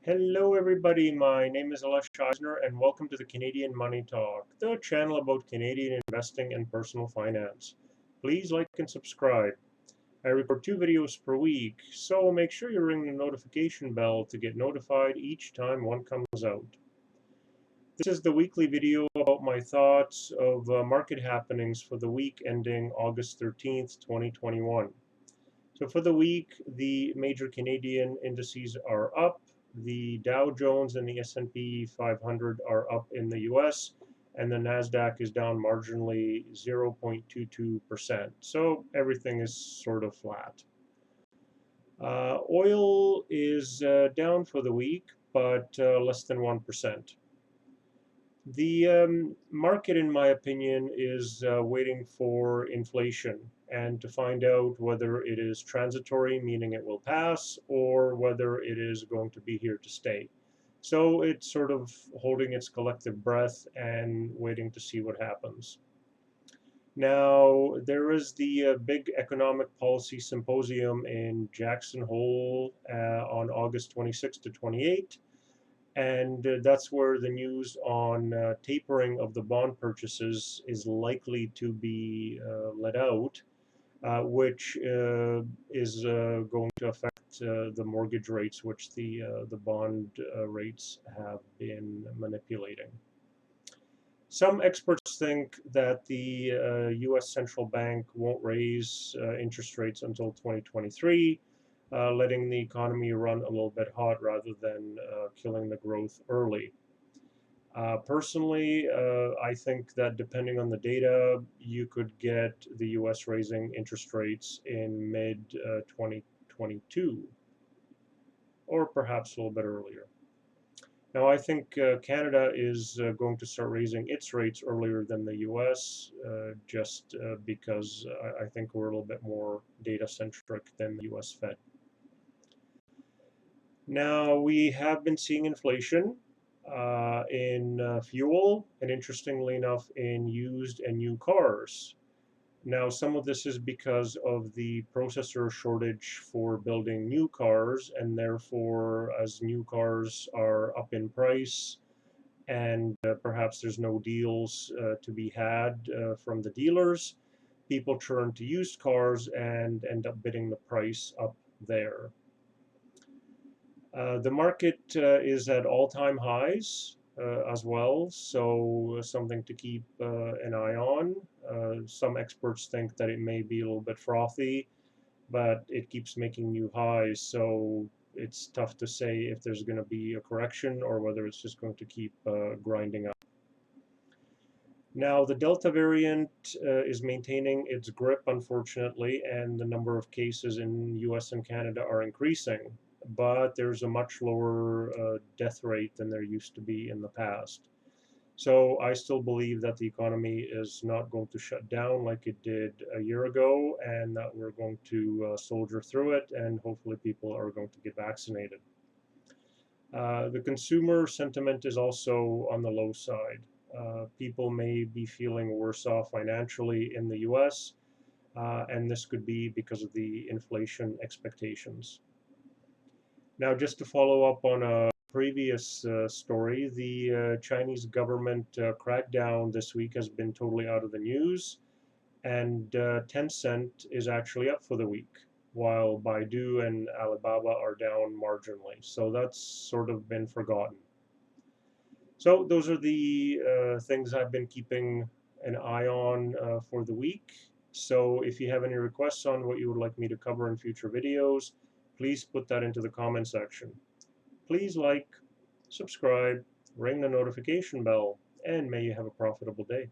Hello everybody, my name is Alesh Eisner and welcome to the Canadian Money Talk, the channel about Canadian investing and personal finance. Please like and subscribe. I record 2 videos per week, so make sure you ring the notification bell to get notified each time one comes out. This is the weekly video about my thoughts of market happenings for the week ending August 13th, 2021. So for the week, the major Canadian indices are up. The Dow Jones and the S&P 500 are up in the US, and the Nasdaq is down marginally 0.22%. So everything is sort of flat. Oil is down for the week, but less than 1%. The market, in my opinion, is waiting for inflation and to find out whether it is transitory, meaning it will pass, or whether it is going to be here to stay. So it's sort of holding its collective breath and waiting to see what happens. Now, there is the big economic policy symposium in Jackson Hole on August 26 to 28. And that's where the news on tapering of the bond purchases is likely to be let out, which is going to affect the mortgage rates, which the bond rates have been manipulating. Some experts think that the U.S. central bank won't raise interest rates until 2023. Letting the economy run a little bit hot rather than killing the growth early. Personally, I think that depending on the data, you could get the US raising interest rates in mid 2022, or perhaps a little bit earlier. Now, I think Canada is going to start raising its rates earlier than the US, just because I think we're a little bit more data centric than the US Fed. Now, we have been seeing inflation in fuel and, interestingly enough, in used and new cars. Now, some of this is because of the processor shortage for building new cars, and therefore, as new cars are up in price and perhaps there's no deals to be had from the dealers, people turn to used cars and end up bidding the price up there. The market is at all-time highs as well, so something to keep an eye on. Some experts think that it may be a little bit frothy, but it keeps making new highs, so it's tough to say if there's going to be a correction or whether it's just going to keep grinding up. Now, the Delta variant is maintaining its grip, unfortunately, and the number of cases in US and Canada are increasing, but there's a much lower death rate than there used to be in the past. So I still believe that the economy is not going to shut down like it did a year ago, and that we're going to soldier through it, and hopefully people are going to get vaccinated. The consumer sentiment is also on the low side. People may be feeling worse off financially in the US, and this could be because of the inflation expectations. Now, just to follow up on a previous story, the Chinese government crackdown this week has been totally out of the news, and Tencent is actually up for the week, while Baidu and Alibaba are down marginally. So that's sort of been forgotten. So those are the things I've been keeping an eye on for the week. So if you have any requests on what you would like me to cover in future videos, please put that into the comment section. Please like, subscribe, ring the notification bell, and may you have a profitable day.